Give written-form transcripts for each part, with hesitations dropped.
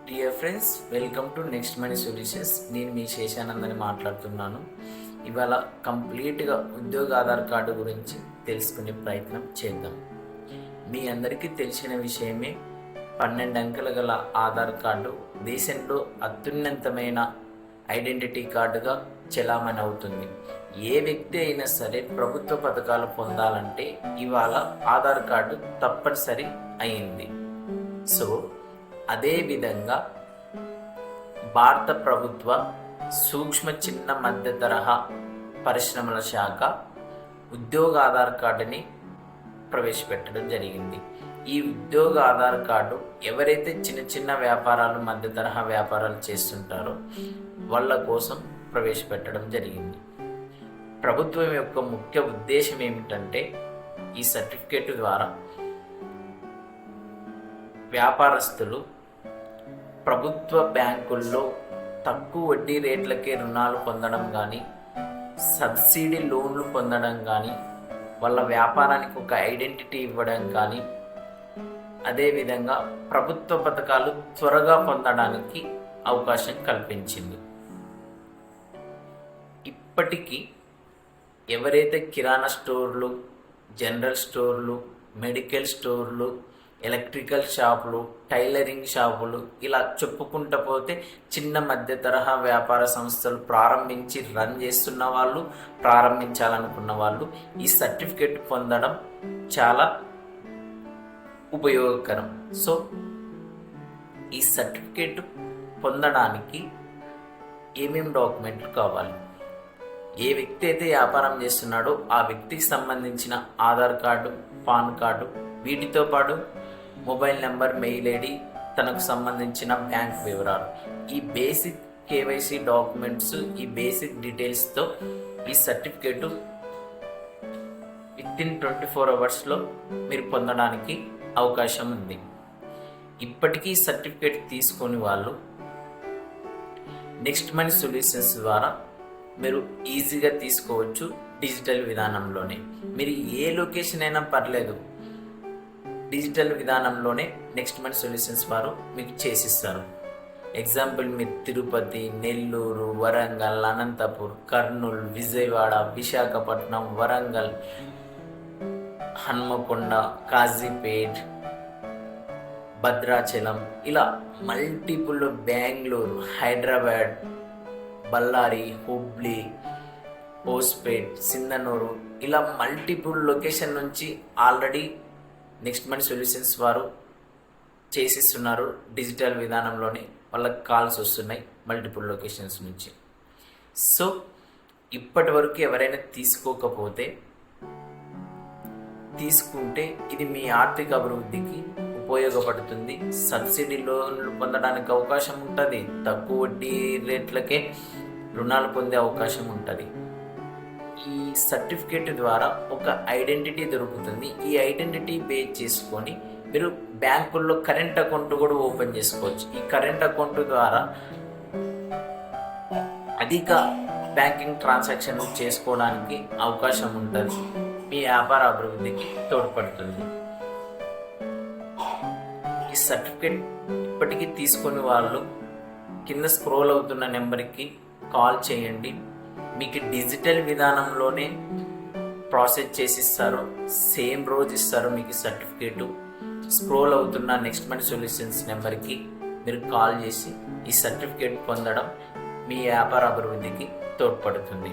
Dear friends, welcome to next money solutions. నేను మీ శేషానందని మాట్లాడుతున్నాను. ఇవాళ కంప్లీట్గా ఉద్యోగ ఆధార్ కార్డు గురించి తెలుసుకునే ప్రయత్నం చేద్దాం. మీ అందరికీ తెలిసిన విషయమే, 12 అంకెలు గల ఆధార్ కార్డు దేశంలో అత్యున్నతమైన ఐడెంటిటీ కార్డుగా చెలామణి అవుతుంది. ఏ వ్యక్తి అయినా సరే ప్రభుత్వ పథకాలు పొందాలంటే ఇవాళ ఆధార్ కార్డు తప్పనిసరి అయింది. సో అదేవిధంగా భారత ప్రభుత్వ సూక్ష్మ చిన్న మధ్య తరహా పరిశ్రమల శాఖ ఉద్యోగ ఆధార్ కార్డుని ప్రవేశపెట్టడం జరిగింది. ఈ ఉద్యోగ ఆధార్ కార్డు ఎవరైతే చిన్న చిన్న వ్యాపారాలు, మధ్య తరహా వ్యాపారాలు చేస్తుంటారో వాళ్ళ కోసం ప్రవేశపెట్టడం జరిగింది. ప్రభుత్వం యొక్క ముఖ్య ఉద్దేశం ఏమిటంటే, ఈ సర్టిఫికేట్ ద్వారా వ్యాపారస్తులు ప్రభుత్వ బ్యాంకుల్లో తక్కువ వడ్డీ రేట్లకే రుణాలు పొందడం కానీ, సబ్సిడీ లోన్లు పొందడం కానీ, వాళ్ళ వ్యాపారానికి ఒక ఐడెంటిటీ ఇవ్వడం కానీ, అదేవిధంగా ప్రభుత్వ పథకాలు త్వరగా పొందడానికి అవకాశం కల్పించింది. ఇప్పటికీ ఎవరైతే కిరాణా స్టోర్లు, జనరల్ స్టోర్లు, మెడికల్ స్టోర్లు, ఎలక్ట్రికల్ షాపులు, టైలరింగ్ షాపులు, ఇలా చెప్పుకుంటూ పోతే చిన్న మధ్య తరహా వ్యాపార సంస్థలు ప్రారంభించి రన్ చేస్తున్న వాళ్ళు, ప్రారంభించాలనుకున్న వాళ్ళు ఈ సర్టిఫికేట్ పొందడం చాలా ఉపయోగకరం. సో ఈ సర్టిఫికేట్ పొందడానికి ఏమేమి డాక్యుమెంట్లు కావాలి? ఏ వ్యక్తి అయితే వ్యాపారం చేస్తున్నాడో ఆ వ్యక్తికి సంబంధించిన ఆధార్ కార్డు, పాన్ కార్డు, వీటితో పాటు మొబైల్ నెంబర్, మెయిల్ ఐడి, తనకు సంబంధించిన బ్యాంక్ వివరాలు, ఈ బేసిక్ కేవైసీ డాక్యుమెంట్స్, ఈ బేసిక్ డీటెయిల్స్తో ఈ సర్టిఫికేటు వితిన్ 24 అవర్స్లో మీరు పొందడానికి అవకాశం ఉంది. ఇప్పటికీ సర్టిఫికేట్ తీసుకొని వాళ్ళు నెక్స్ట్ మనీ సొల్యూషన్స్ ద్వారా మీరు ఈజీగా తీసుకోవచ్చు. డిజిటల్ విధానంలోనే మీరు ఏ లొకేషన్ అయినా పర్లేదు, డిజిటల్ విధానంలోనే నెక్స్ట్ మనీ సొల్యూషన్స్ వారు మీకు చేసిస్తారు. ఎగ్జాంపుల్, మీరు తిరుపతి, నెల్లూరు, వరంగల్, అనంతపూర్, కర్నూలు, విజయవాడ, విశాఖపట్నం, వరంగల్, హన్మకొండ, కాజీపేట్, భద్రాచలం, ఇలా మల్టిపుల్, బెంగళూరు, హైదరాబాద్, బళ్ళారి, హుబ్లీ, హోస్పేట్, సింధనూరు, ఇలా మల్టిపుల్ లొకేషన్ నుంచి ఆల్రెడీ నెక్స్ట్ మనీ సొల్యూషన్స్ వారు చేసిస్తున్నారు. డిజిటల్ విధానంలోనే వాళ్ళకి కాల్స్ వస్తున్నాయి మల్టిపుల్ లొకేషన్స్ నుంచి. సో ఇప్పటి వరకు ఎవరైనా తీసుకోకపోతే తీసుకుంటే ఇది మీ ఆర్థిక అభివృద్ధికి ఉపయోగపడుతుంది. సబ్సిడీ లోన్లు పొందడానికి అవకాశం ఉంటుంది. తక్కువ వడ్డీ రేట్లకే రుణాలు పొందే అవకాశం ఉంటుంది. ఈ సర్టిఫికేట్ ద్వారా ఒక ఐడెంటిటీ దొరుకుతుంది. ఈ ఐడెంటిటీ బేస్ చేసుకొని మీరు బ్యాంకుల్లో కరెంట్ అకౌంట్ కూడా ఓపెన్ చేసుకోవచ్చు. ఈ కరెంట్ అకౌంట్ ద్వారా అధిక బ్యాంకింగ్ ట్రాన్సాక్షన్ చేసుకోవడానికి అవకాశం ఉంటుంది. మీ వ్యాపార అభివృద్ధికి తోడ్పడుతుంది. ఈ సర్టిఫికేట్ ఇప్పటికీ తీసుకుని వాళ్ళు కింద స్క్రోల్ అవుతున్న నెంబర్కి కాల్ చేయండి. మీకు డిజిటల్ విధానంలోనే ప్రాసెస్ చేసి ఇస్తారు. సేమ్ రోజు ఇస్తారు మీకు సర్టిఫికేటు. స్క్రోల్ అవుతున్న నెక్స్ట్ మనీ సొల్యూషన్స్ నెంబర్కి మీరు కాల్ చేసి ఈ సర్టిఫికేట్ పొందడం మీ వ్యాపార అభివృద్ధికి తోడ్పడుతుంది.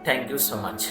Thank you so much.